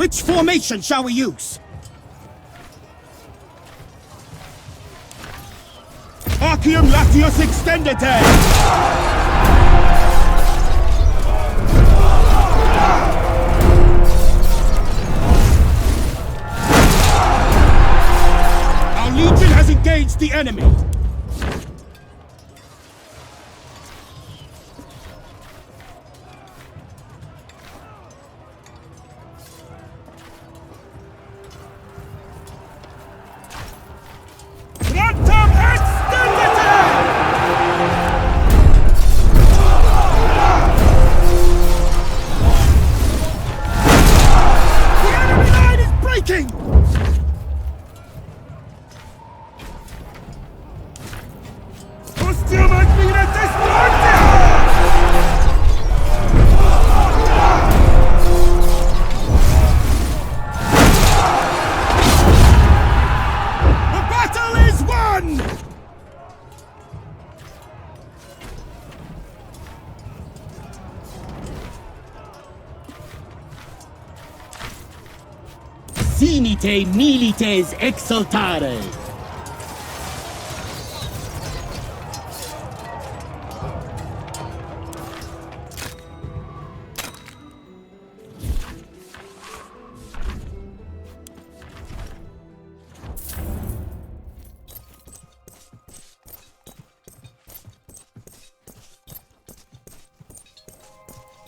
Which formation shall we use? Arcium Latius Extendite! Our legion has engaged the enemy! Sinite milites exultare!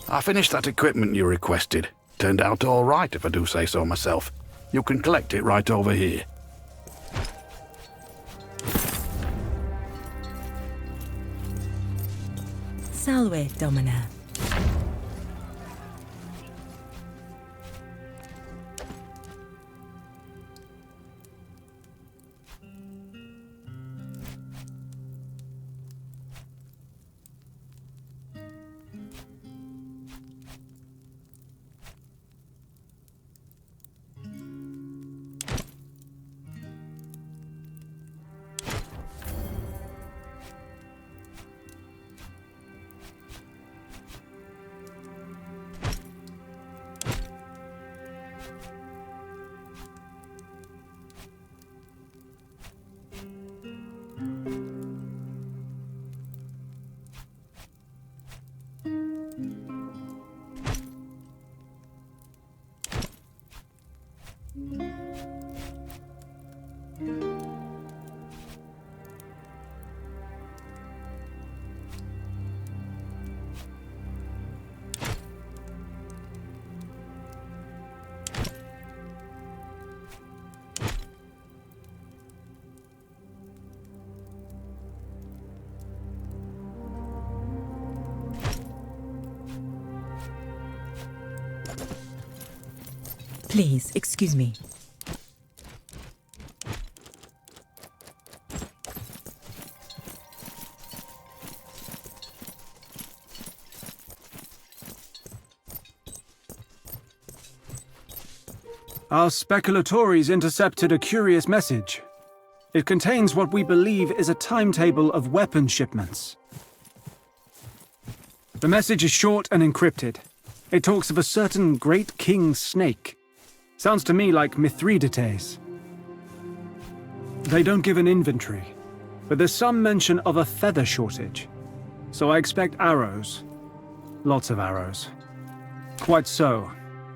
I finished that equipment you requested. Turned out all right, if I do say so myself. You can collect it right over here. Salve, Domina. Please, excuse me. Our speculatories intercepted a curious message. It contains what we believe is a timetable of weapon shipments. The message is short and encrypted. It talks of a certain great king snake. Sounds to me like Mithridates. They don't give an inventory, but there's some mention of a feather shortage. So I expect arrows. Lots of arrows. Quite so.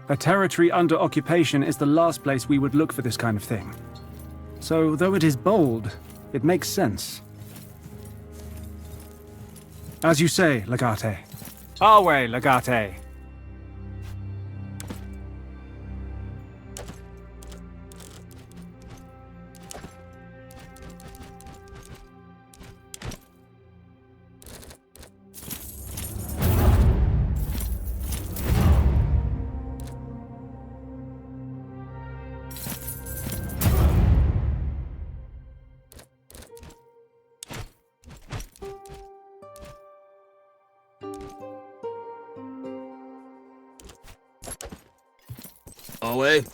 A territory under occupation is the last place we would look for this kind of thing. So, though it is bold, it makes sense. As you say, Legate. Our way, Legate. Away.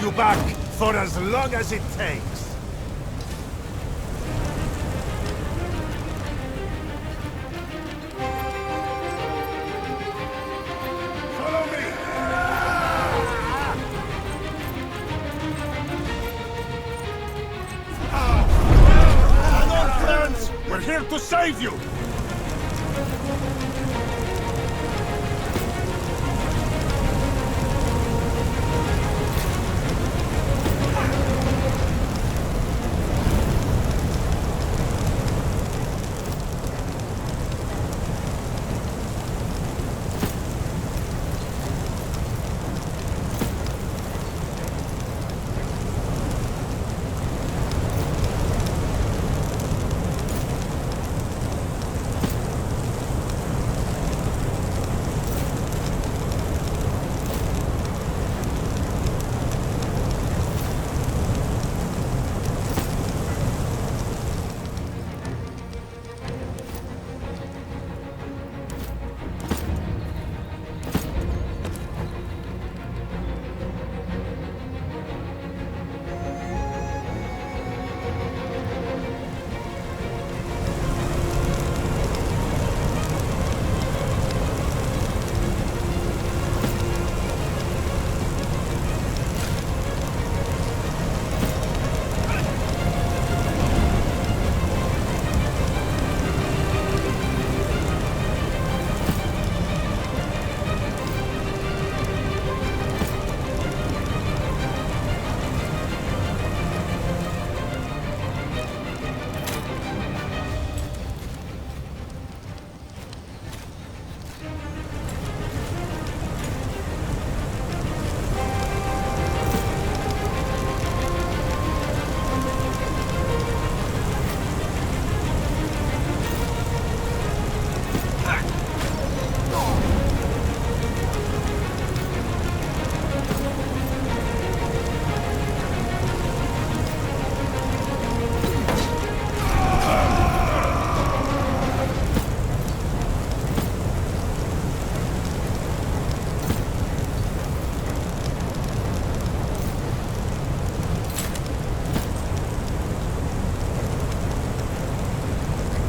you back for as long as it takes. Follow me! Hello, friends! We're here to save you!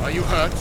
Are you hurt?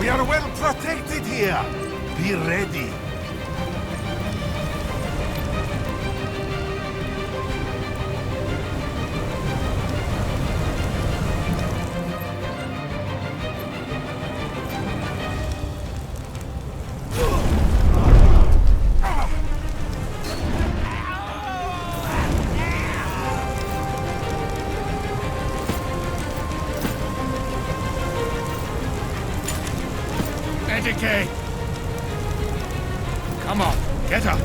We are well protected here. Be ready. Educate! Come on, get up!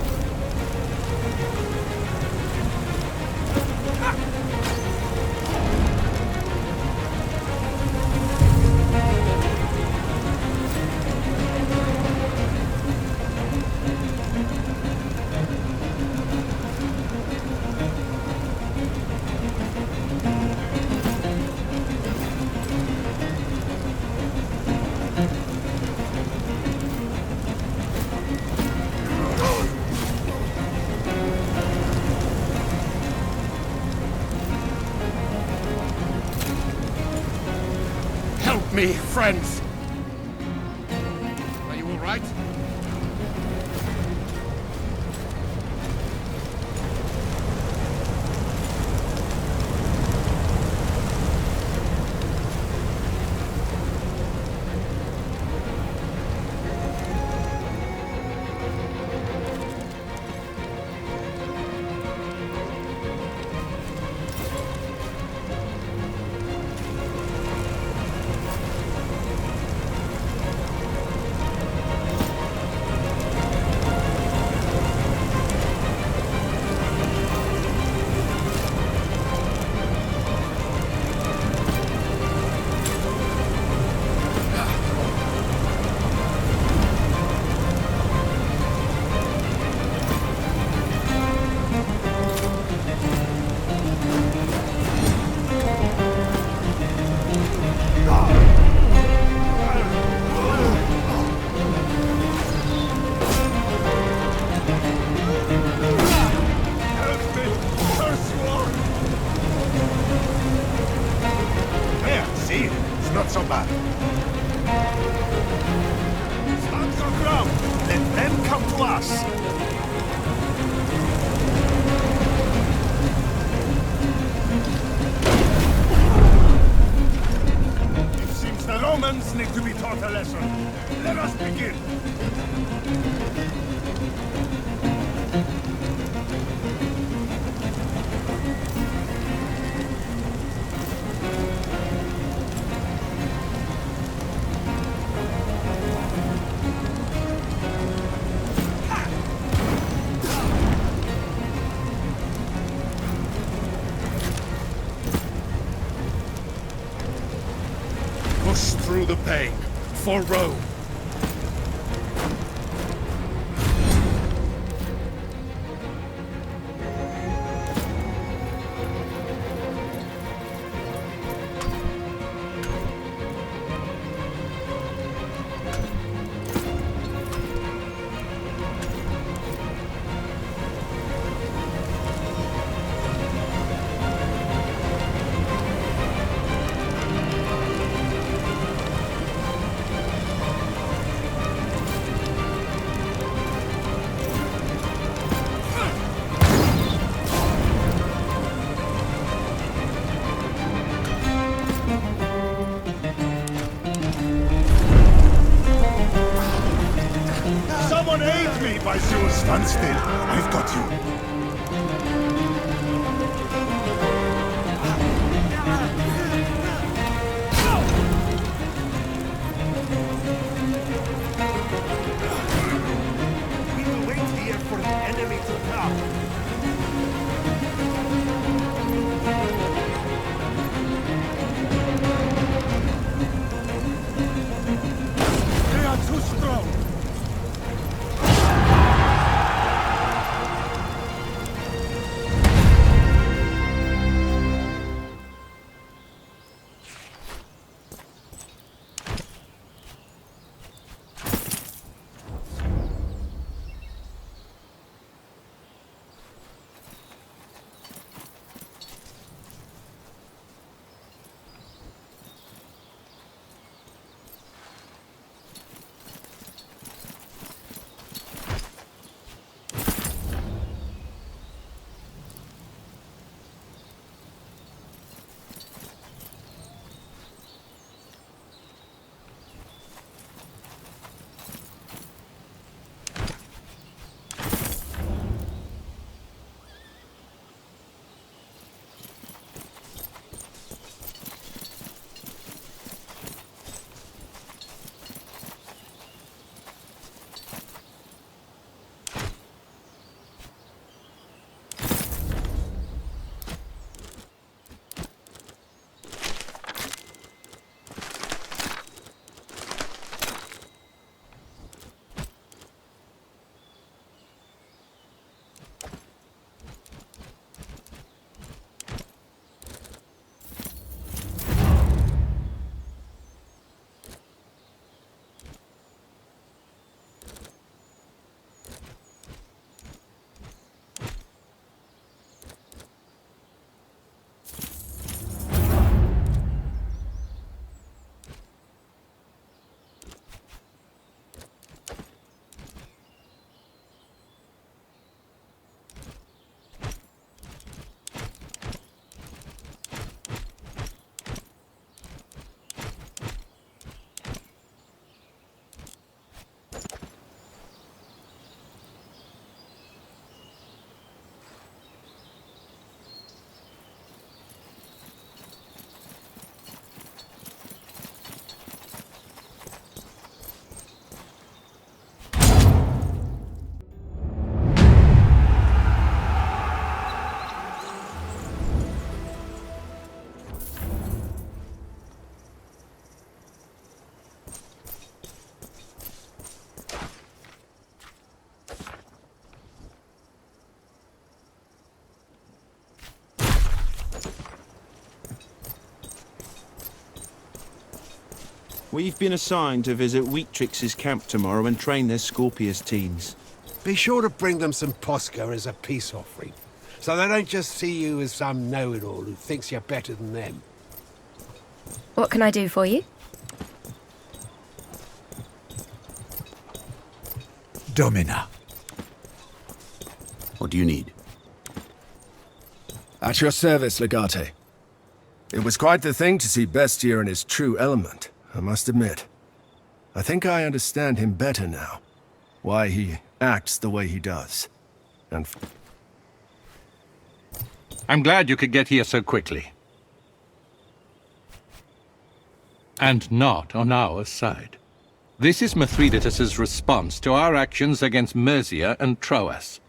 Me, friends! Are you all right? not so bad. Stand your ground. Let them come to us. It seems the Romans need to be taught a lesson. Let us begin. Push through the pain. For Rome. Someone aid me, Monsieur. Stand still. I've got you. We will wait here for the enemy to come. They are too strong. We've been assigned to visit Victrix's camp tomorrow and train their Scorpius teams. Be sure to bring them some Posca as a peace offering, so they don't just see you as some know-it-all who thinks you're better than them. What can I do for you? Domina. What do you need? At your service, Legate. It was quite the thing to see Bestia in his true element, I must admit. I think I understand him better now. Why he acts the way he does. And I'm glad you could get here so quickly. And not on our side. This is Mithridates' response to our actions against Mercia and Troas.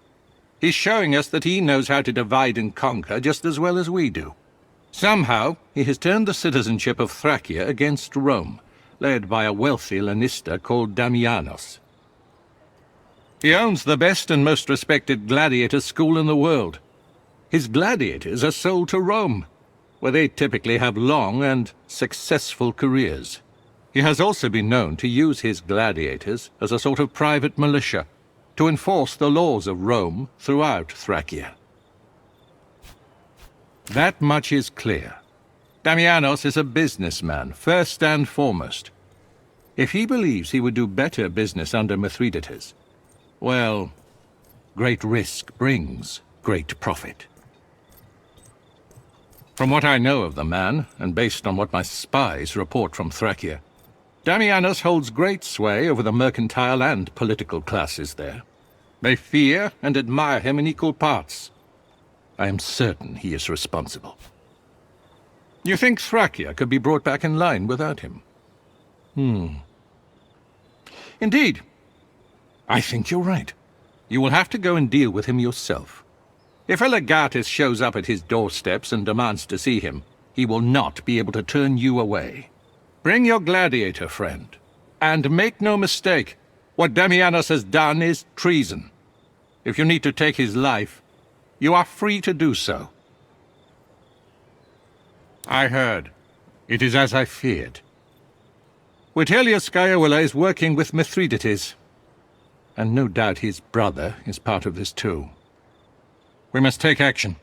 He's showing us that he knows how to divide and conquer just as well as we do. Somehow, he has turned the citizenship of Thracia against Rome, led by a wealthy Lanista called Damianos. He owns the best and most respected gladiator school in the world. His gladiators are sold to Rome, where they typically have long and successful careers. He has also been known to use his gladiators as a sort of private militia, to enforce the laws of Rome throughout Thracia. That much is clear. Damianos is a businessman, first and foremost. If he believes he would do better business under Mithridates, well, great risk brings great profit. From what I know of the man, and based on what my spies report from Thracia, Damianos holds great sway over the mercantile and political classes there. They fear and admire him in equal parts. I am certain he is responsible. You think Thracia could be brought back in line without him? Indeed. I think you're right. You will have to go and deal with him yourself. If a legatus shows up at his doorsteps and demands to see him, he will not be able to turn you away. Bring your gladiator friend. And make no mistake, what Damianos has done is treason. If you need to take his life, you are free to do so. I heard. It is as I feared. Vitellius Scaevola is working with Mithridates, and no doubt his brother is part of this too. We must take action.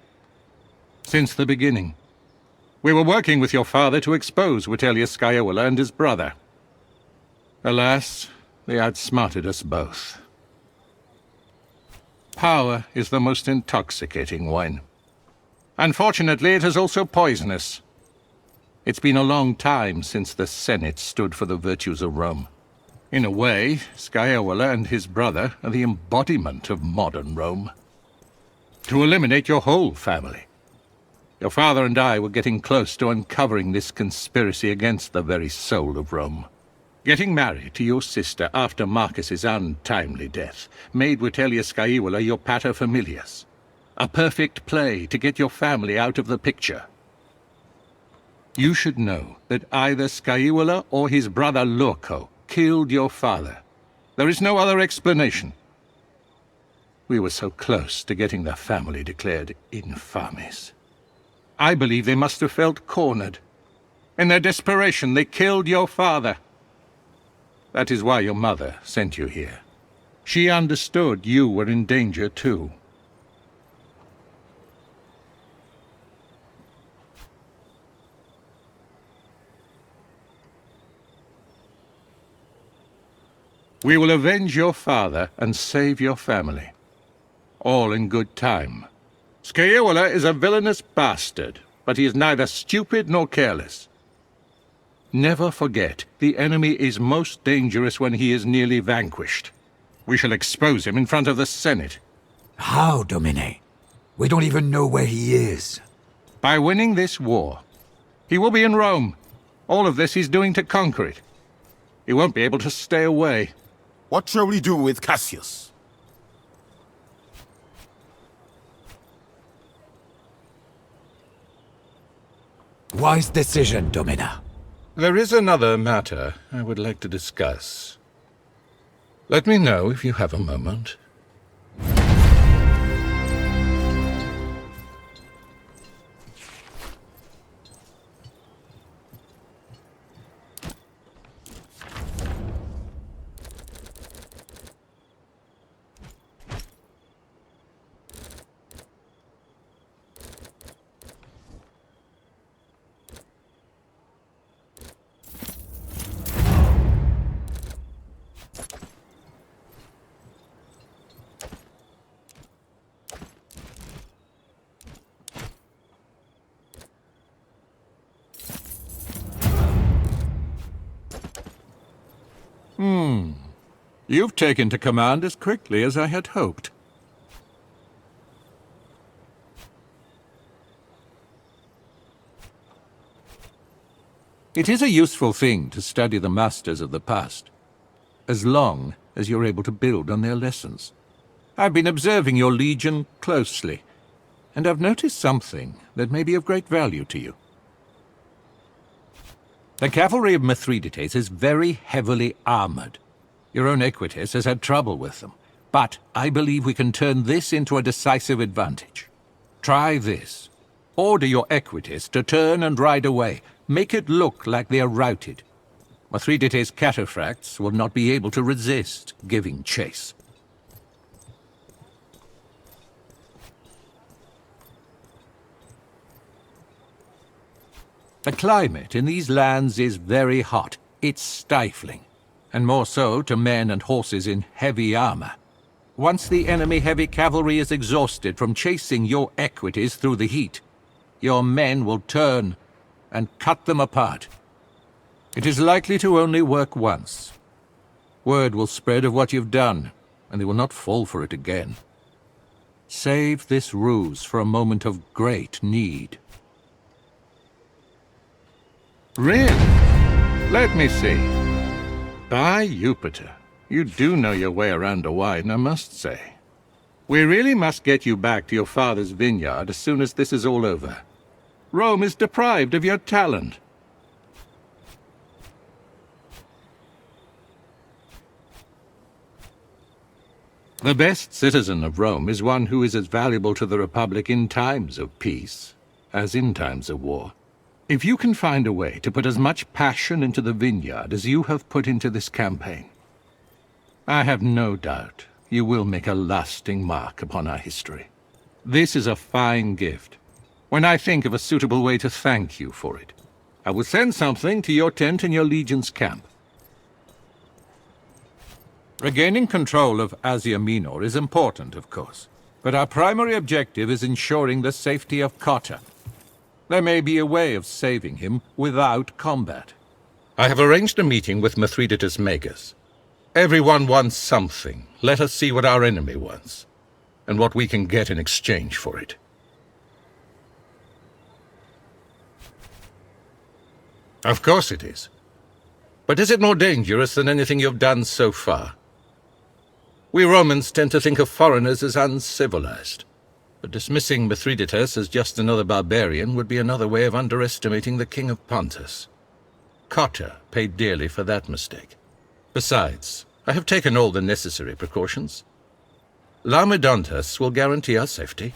Since the beginning. We were working with your father to expose Vitellius Scaevola and his brother. Alas, they outsmarted us both. Power is the most intoxicating wine. Unfortunately, it is also poisonous. It's been a long time since the Senate stood for the virtues of Rome. In a way, Scaevola and his brother are the embodiment of modern Rome. To eliminate your whole family. Your father and I were getting close to uncovering this conspiracy against the very soul of Rome. Getting married to your sister after Marcus's untimely death made Vitellius Scaevola your paterfamilias. A perfect play to get your family out of the picture. You should know that either Scaevola or his brother Lorco killed your father. There is no other explanation. We were so close to getting the family declared infames. I believe they must have felt cornered. In their desperation, they killed your father. That is why your mother sent you here. She understood you were in danger too. We will avenge your father and save your family. All in good time. Scaevola is a villainous bastard, but he is neither stupid nor careless. Never forget, the enemy is most dangerous when he is nearly vanquished. We shall expose him in front of the Senate. How, Domine? We don't even know where he is. By winning this war. He will be in Rome. All of this he's doing to conquer it. He won't be able to stay away. What shall we do with Cassius? Wise decision, Domina. There is another matter I would like to discuss. Let me know if you have a moment. You've taken to command as quickly as I had hoped. It is a useful thing to study the masters of the past, as long as you're able to build on their lessons. I've been observing your legion closely, and I've noticed something that may be of great value to you. The cavalry of Mithridates is very heavily armored. Your own Equites has had trouble with them, but I believe we can turn this into a decisive advantage. Try this. Order your Equites to turn and ride away. Make it look like they are routed. Mithridates' cataphracts will not be able to resist giving chase. The climate in these lands is very hot. It's stifling, and more so to men and horses in heavy armor. Once the enemy heavy cavalry is exhausted from chasing your Equites through the heat, your men will turn and cut them apart. It is likely to only work once. Word will spread of what you've done, and they will not fall for it again. Save this ruse for a moment of great need. Really? Let me see. By Jupiter, you do know your way around a wine, I must say. We really must get you back to your father's vineyard as soon as this is all over. Rome is deprived of your talent. The best citizen of Rome is one who is as valuable to the Republic in times of peace as in times of war. If you can find a way to put as much passion into the vineyard as you have put into this campaign, I have no doubt you will make a lasting mark upon our history. This is a fine gift. When I think of a suitable way to thank you for it, I will send something to your tent in your legion's camp. Regaining control of Asia Minor is important, of course, but our primary objective is ensuring the safety of Cotta. There may be a way of saving him without combat. I have arranged a meeting with Mithridates' Magus. Everyone wants something. Let us see what our enemy wants, and what we can get in exchange for it. Of course it is. But is it more dangerous than anything you've done so far? We Romans tend to think of foreigners as uncivilized. But dismissing Mithridates as just another barbarian would be another way of underestimating the King of Pontus. Cotta paid dearly for that mistake. Besides, I have taken all the necessary precautions. Laomedontus will guarantee our safety.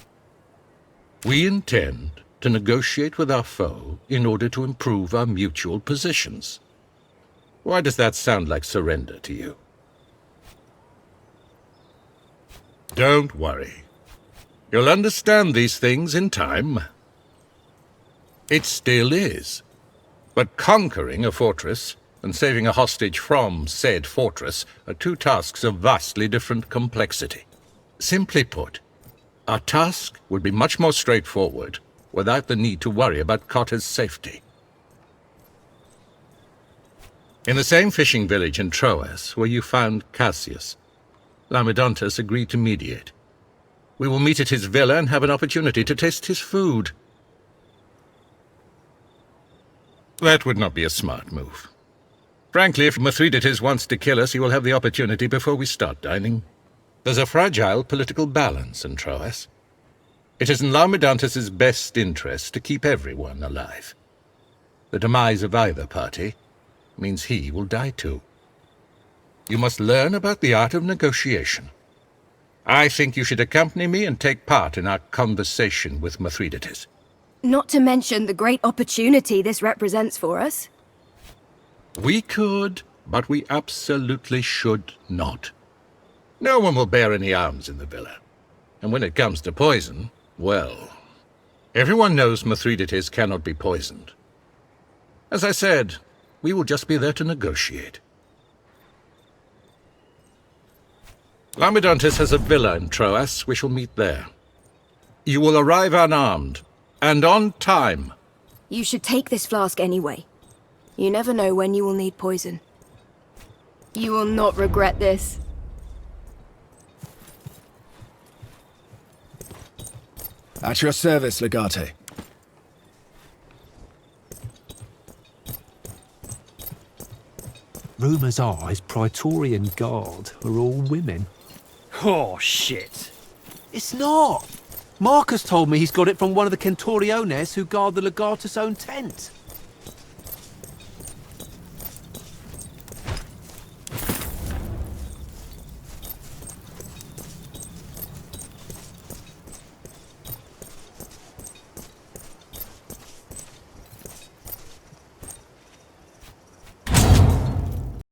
We intend to negotiate with our foe in order to improve our mutual positions. Why does that sound like surrender to you? Don't worry. You'll understand these things in time. It still is. But conquering a fortress and saving a hostage from said fortress are two tasks of vastly different complexity. Simply put, our task would be much more straightforward without the need to worry about Cotta's safety. In the same fishing village in Troas where you found Cassius, Laomedontus agreed to mediate. We will meet at his villa and have an opportunity to taste his food. That would not be a smart move. Frankly, if Mithridates wants to kill us, he will have the opportunity before we start dining. There's a fragile political balance in Troas. It is in Laomedontus's best interest to keep everyone alive. The demise of either party means he will die too. You must learn about the art of negotiation. I think you should accompany me and take part in our conversation with Mithridates. Not to mention the great opportunity this represents for us. We could, but we absolutely should not. No one will bear any arms in the villa. And when it comes to poison, well, everyone knows Mithridates cannot be poisoned. As I said, we will just be there to negotiate. Laomedontus has a villa in Troas. We shall meet there. You will arrive unarmed, and on time. You should take this flask anyway. You never know when you will need poison. You will not regret this. At your service, Legate. Rumours are his Praetorian Guard are all women. Oh, shit. It's not. Marcus told me he's got it from one of the Centuriones who guard the Legatus' own tent.